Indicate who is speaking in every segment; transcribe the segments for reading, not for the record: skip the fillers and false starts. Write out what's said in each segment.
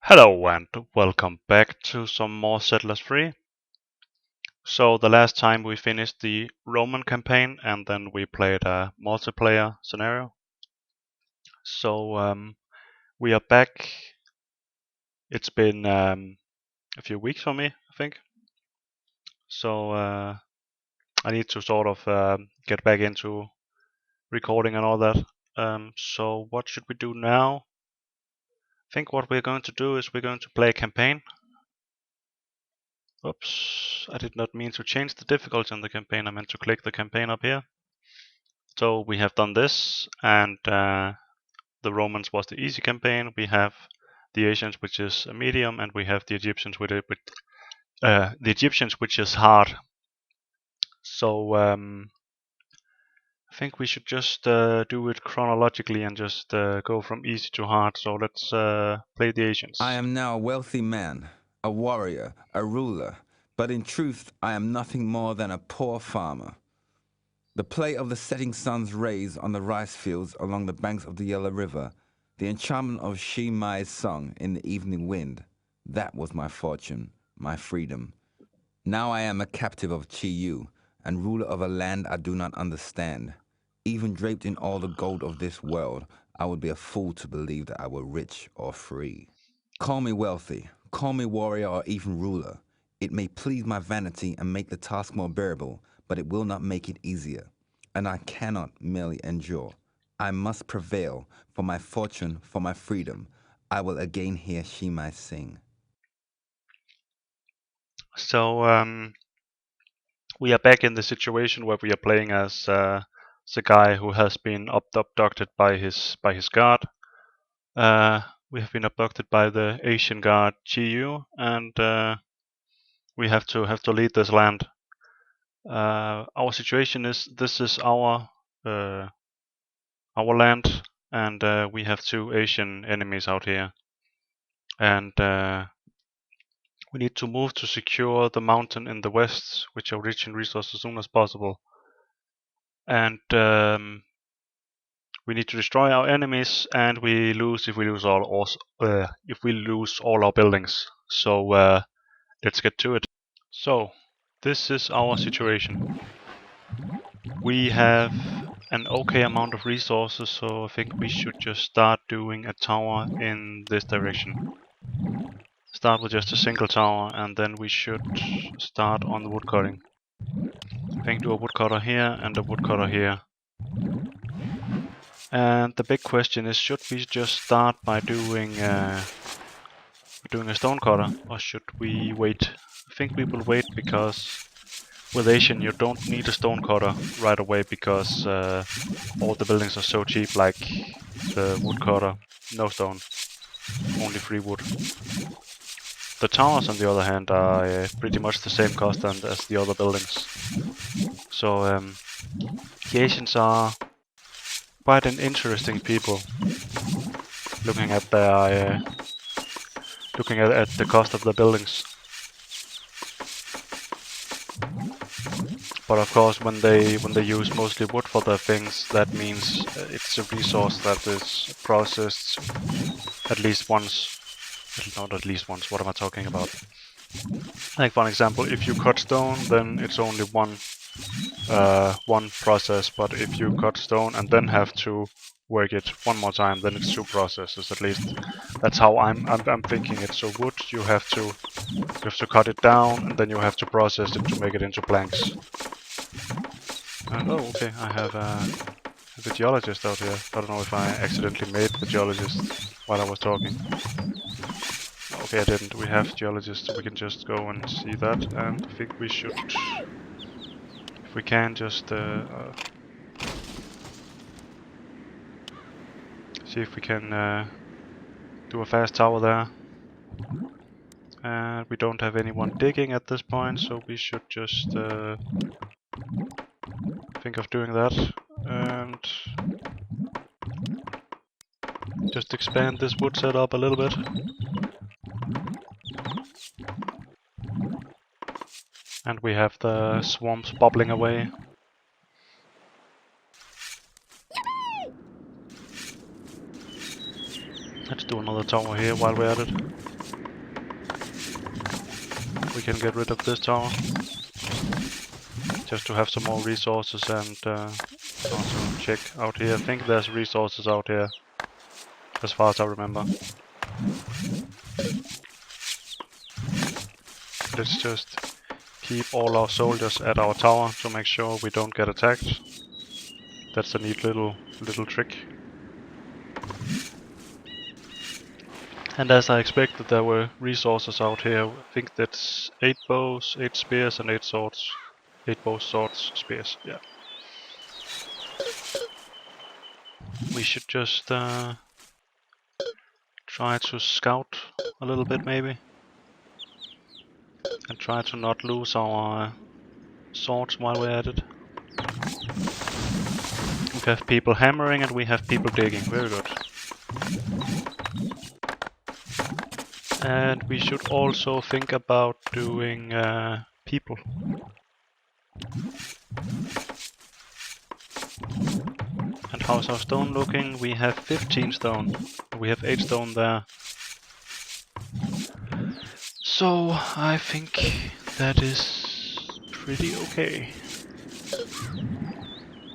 Speaker 1: Hello and welcome back to some more Settlers Free. So the last time we finished the Roman campaign and then we played a multiplayer scenario. So we are back. It's been a few weeks for me, I think. So I need to sort of get back into recording and all that. So what should we do now? I think what we're going to do is we're going to play a campaign. Oops, I did not mean to change the difficulty on the campaign. I meant to click the campaign up here. So we have done this, and the Romans was the easy campaign. We have the Asians, which is a medium, and we have the Egyptians with the Egyptians, which is hard. So I think we should just do it chronologically and just go from easy to hard. So let's play the Asians.
Speaker 2: I am now a wealthy man, a warrior, a ruler, but in truth I am nothing more than a poor farmer. The play of the setting sun's rays on the rice fields along the banks of the Yellow River, the enchantment of Shi Mai's song in the evening wind, that was my fortune, my freedom. Now I am a captive of Chi Yu, and ruler of a land I do not understand. Even draped in all the gold of this world, I would be a fool to believe that I were rich or free. Call me wealthy, call me warrior or even ruler. It may please my vanity and make the task more bearable, but it will not make it easier. And I cannot merely endure. I must prevail for my fortune, for my freedom. I will again hear Shi Mai sing.
Speaker 1: So we are back in the situation where we are playing as the guy who has been abducted by his guard. We have been abducted by the Asian guard Chiyu, and we have to lead this land. Our situation is this is our land, and we have two Asian enemies out here, and we need to move to secure the mountain in the west, which are rich in resources as soon as possible. And we need to destroy our enemies, and we lose if we lose all our buildings. So let's get to it. So this is our situation. We have an okay amount of resources, so I think we should just start doing a tower in this direction. Start with just a single tower, and then we should start on the woodcutting. I think do a woodcutter here and a woodcutter here. And the big question is, should we just start by doing a stone cutter, or should we wait? I think we will wait, because with Asian you don't need a stone cutter right away, because all the buildings are so cheap, like the woodcutter, no stone, only free wood. The towers, on the other hand, are pretty much the same cost as the other buildings. So the Asians are quite an interesting people. Looking at their at the cost of the buildings. But of course, when they use mostly wood for their things, that means it's a resource that is processed at least once. Not at least once. What am I talking about? Like, for example, if you cut stone, then it's only one process. But if you cut stone and then have to work it one more time, then it's two processes. At least that's how I'm thinking it. So wood, you have to cut it down, and then you have to process it to make it into planks. And oh, okay, I have the geologist out here. I don't know if I accidentally made the geologist while I was talking. Okay, I didn't. We have geologists, so we can just go and see that. And I think we should, if we can, just see if we can do a fast tower there. And we don't have anyone digging at this point, so we should just think of doing that. And just expand this wood setup a little bit. And we have the swamps bubbling away. Let's do another tower here while we're at it. we can get rid of this tower. Just to have some more resources and also check out here. I think there's resources out here, as far as I remember. Let's just keep all our soldiers at our tower to make sure we don't get attacked. That's a neat little trick. And as I expected, there were resources out here. I think that's 8 bows, 8 spears, and 8 swords. 8 bows, swords, spears. Yeah. We should just try to scout a little bit, maybe, and try to not lose our swords while we're at it. We have people hammering and we have people digging. Very good. And we should also think about doing people. And how's our stone looking? We have 15 stone. We have 8 stone there. So I think that is pretty okay.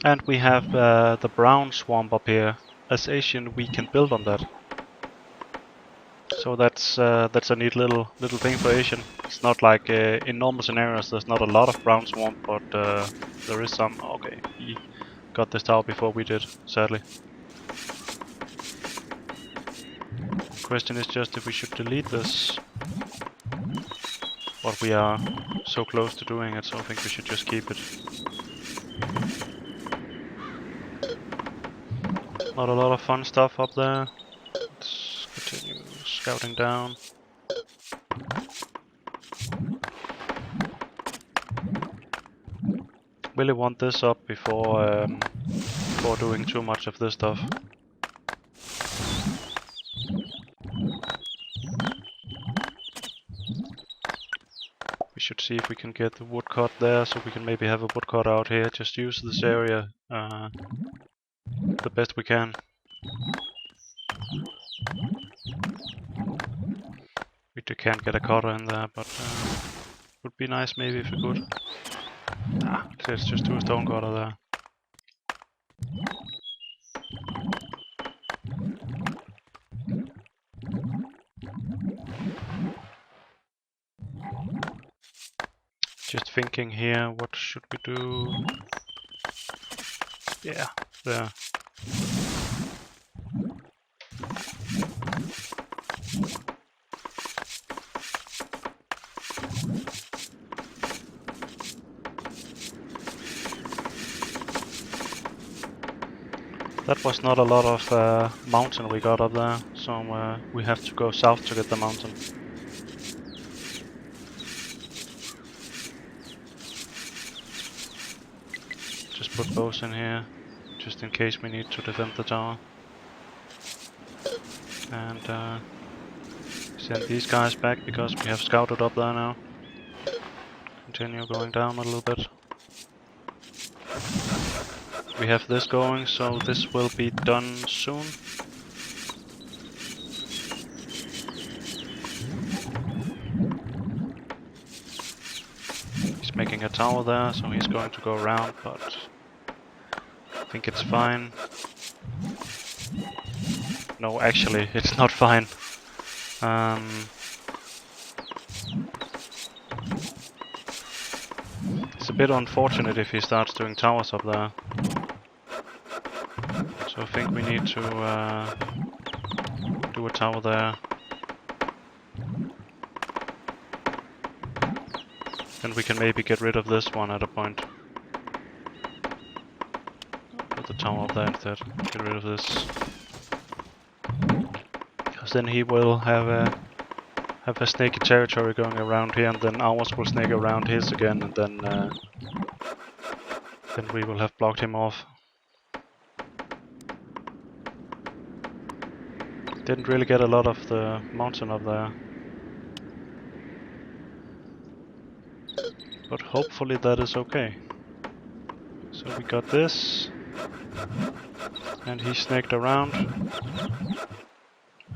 Speaker 1: And we have the brown swamp up here. As Asian, we can build on that. So that's a neat little thing for Asian. It's not like in normal scenarios. There's not a lot of brown swamp, but there is some. Okay, he got this tower before we did, sadly. Question is just if we should delete this, but we are so close to doing it, so I think we should just keep it. Not a lot of fun stuff up there. Let's continue scouting down. Really want this up before doing too much of this stuff. We should see if we can get the woodcut there, so we can maybe have a woodcut out here. Just use this area the best we can. We can't get a cutter in there, but would be nice maybe if we could. Let's just do a stone cutter there. Just thinking here, what should we do? Yeah, there. That was not a lot of mountain we got up there, so we have to go south to get the mountain. Just put bows in here, just in case we need to defend the tower. And send these guys back because we have scouted up there now. Continue going down a little bit. We have this going, so this will be done soon. He's making a tower there, so he's going to go around, but I think it's fine. No, actually, it's not fine. It's a bit unfortunate if he starts doing towers up there. So I think we need to do a tower there. And we can maybe get rid of this one at a point. Put the tower up there instead. Get rid of this. Because then he will have a snaky territory going around here, and then ours will snake around his again, and then we will have blocked him off. Didn't really get a lot of the mountain up there. But hopefully that is okay. So we got this. And he snaked around.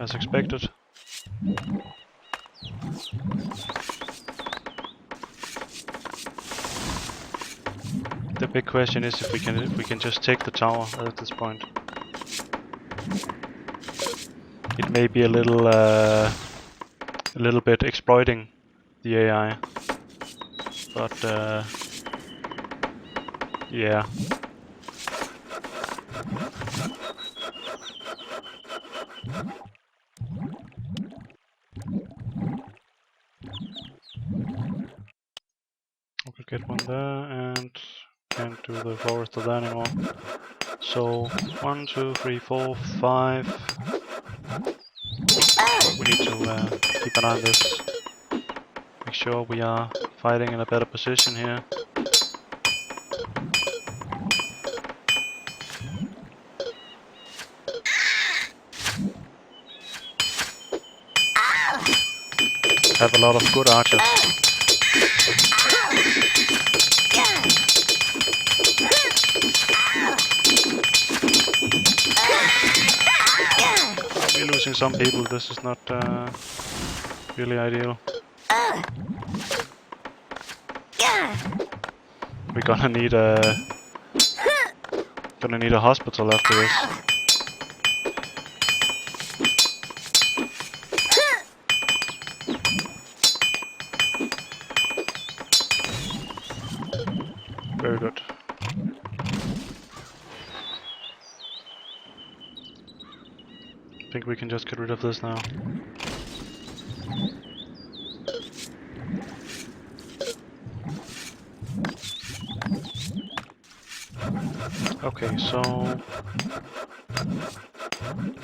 Speaker 1: As expected. Big question is if we can just take the tower at this point. It may be a little bit exploiting the AI, but yeah. We could get one there and can't do the forest of that anymore. So 1, 2, 3, 4, 5. We need to keep an eye on this. Make sure we are fighting in a better position here. Have a lot of good archers. We're losing some people. This is not really ideal. We're gonna need a hospital after this. Very good. I think we can just get rid of this now. Okay, so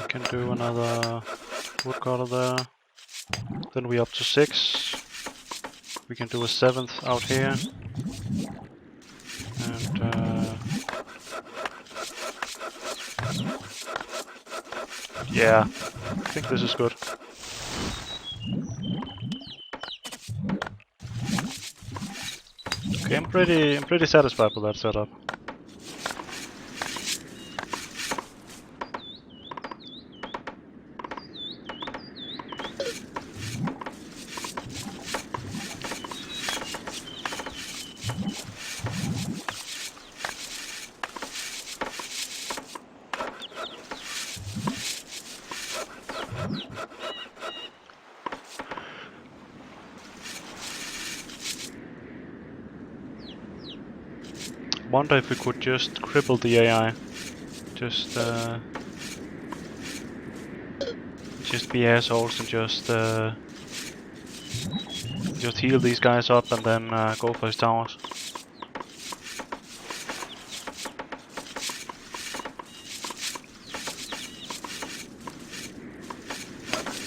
Speaker 1: we can do another woodcutter there. Then we're up to 6. We can do a 7th out here. And yeah, I think this is good. Okay, I'm pretty satisfied with that setup. Wonder if we could just cripple the AI. Just be assholes and just heal these guys up and then go for his towers.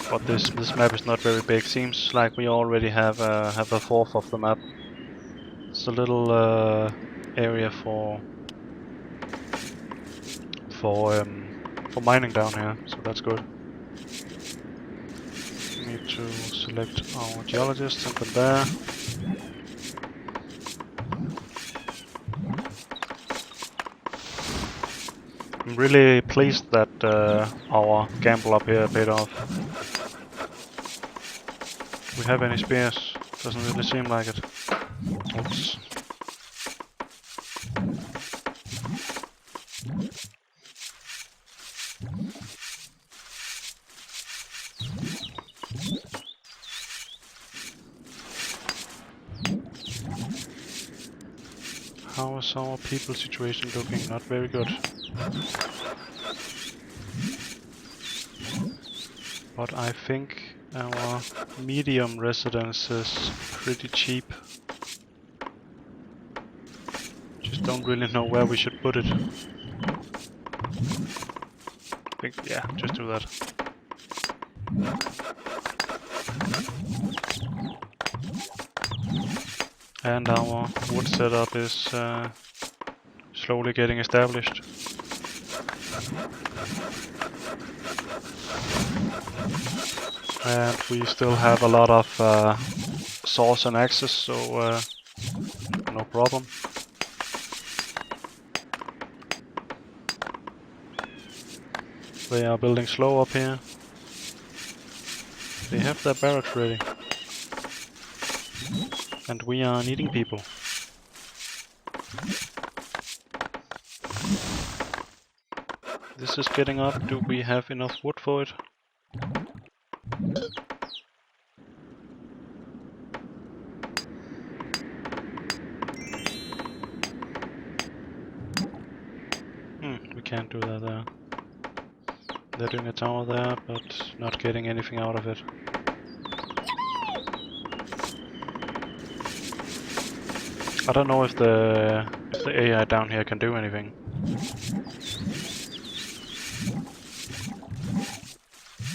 Speaker 1: But this map is not very big. Seems like we already have a 1/4 of the map. It's a little area for mining down here, so that's good. We need to select our geologist and put there. I'm really pleased that our gamble up here paid off. Do we have any spears? Doesn't really seem like it. Oops. How is our people situation looking? Not very good. But I think our medium residence is pretty cheap. Just don't really know where we should put it. I think, yeah, just do that. And our wood setup is slowly getting established. And we still have a lot of source and access, so no problem. They are building slow up here. They have their barracks ready. And we are needing people. This is getting up. Do we have enough wood for it? We can't do that there. They're doing a tower there, but not getting anything out of it. I don't know if the AI down here can do anything.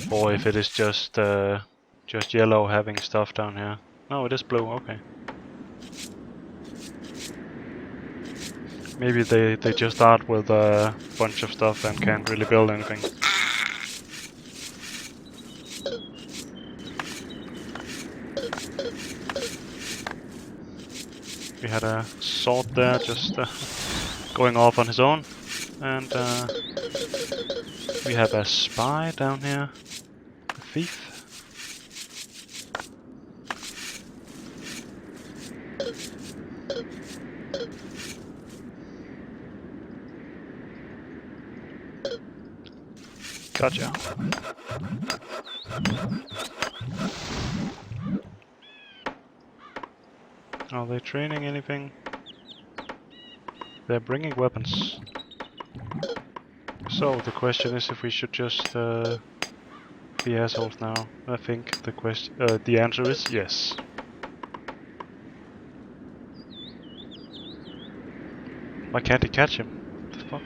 Speaker 1: Or if it is just yellow having stuff down here. No, it is blue, okay. Maybe they just start with a bunch of stuff and can't really build anything. We had a sword there just going off on his own. And we have a spy down here. A thief. Gotcha. Are they training anything? They're bringing weapons. So the question is if we should just be assholes now. I think the answer is yes. Why can't he catch him? What the fuck?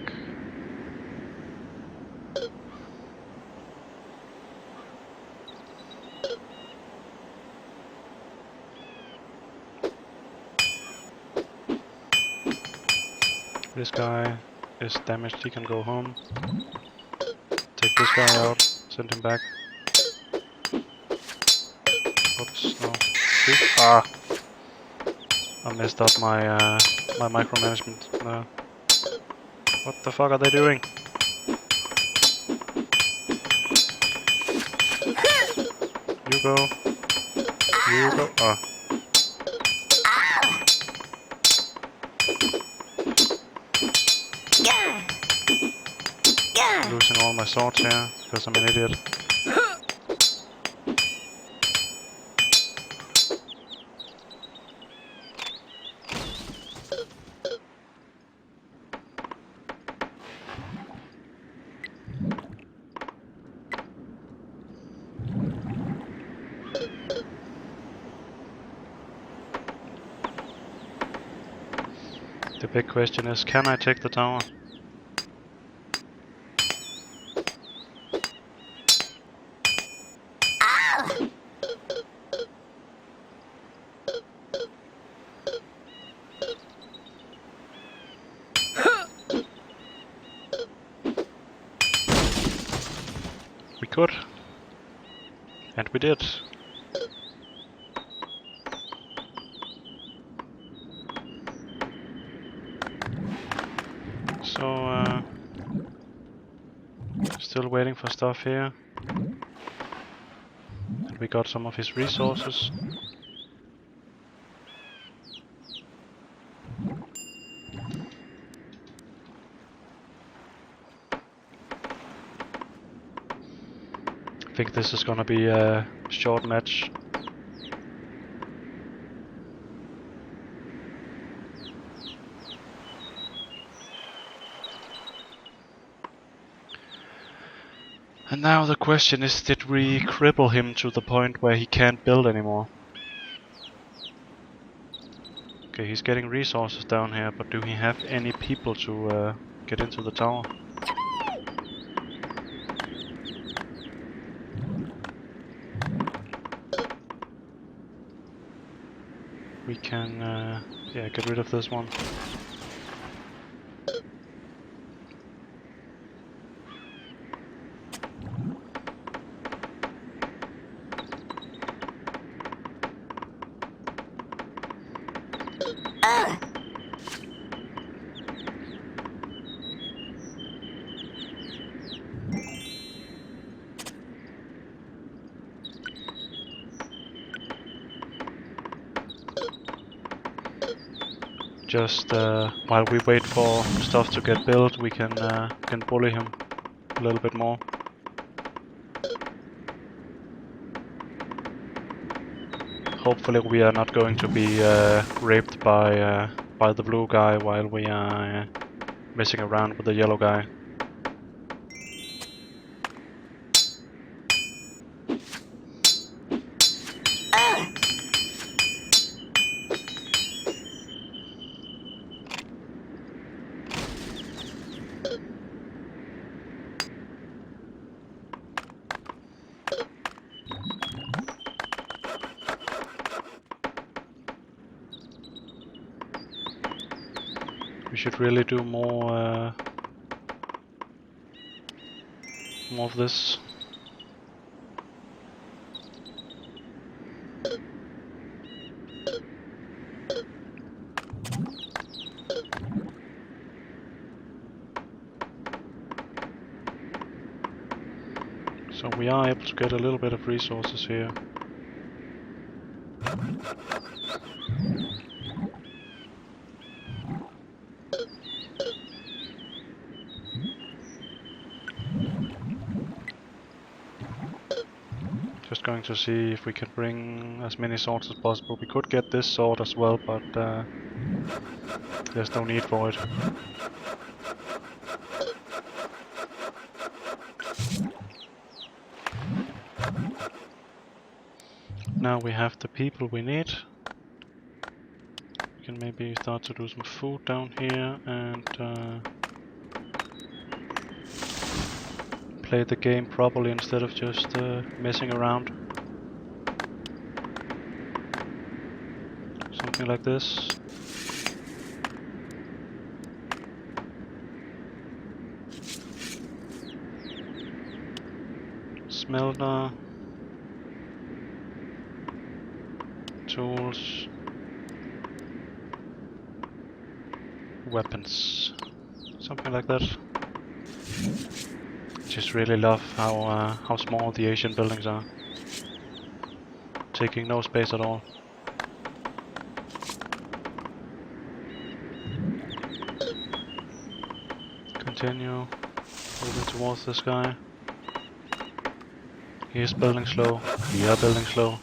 Speaker 1: This guy is damaged, he can go home. Take this guy out, send him back. Oops, no. Ah! I messed up my my micromanagement. What the fuck are they doing? You go. You go. Ah. I'm losing all my swords here because I'm an idiot. The big question is, can I take the tower? We could. And we did. So, still waiting for stuff here. And we got some of his resources. I think this is gonna be a short match. And now the question is, did we cripple him to the point where he can't build anymore? Okay, he's getting resources down here, but do he have any people to get into the tower? We can, yeah, get rid of this one. Just while we wait for stuff to get built, we can bully him. a little bit more. Hopefully we are not going to be raped by the blue guy while we are messing around with the yellow guy. We should really do more of this. So we are able to get a little bit of resources here. Just going to see if we can bring as many swords as possible. We could get this sword as well, but there's no need for it. Now we have the people we need. We can maybe start to do some food down here and play the game properly instead of just messing around. Something like this. Smelter. Tools. Weapons. Something like that. Just really love how small the Asian buildings are. Taking no space at all. Continue. Moving towards this guy. He is building slow. We are building slow.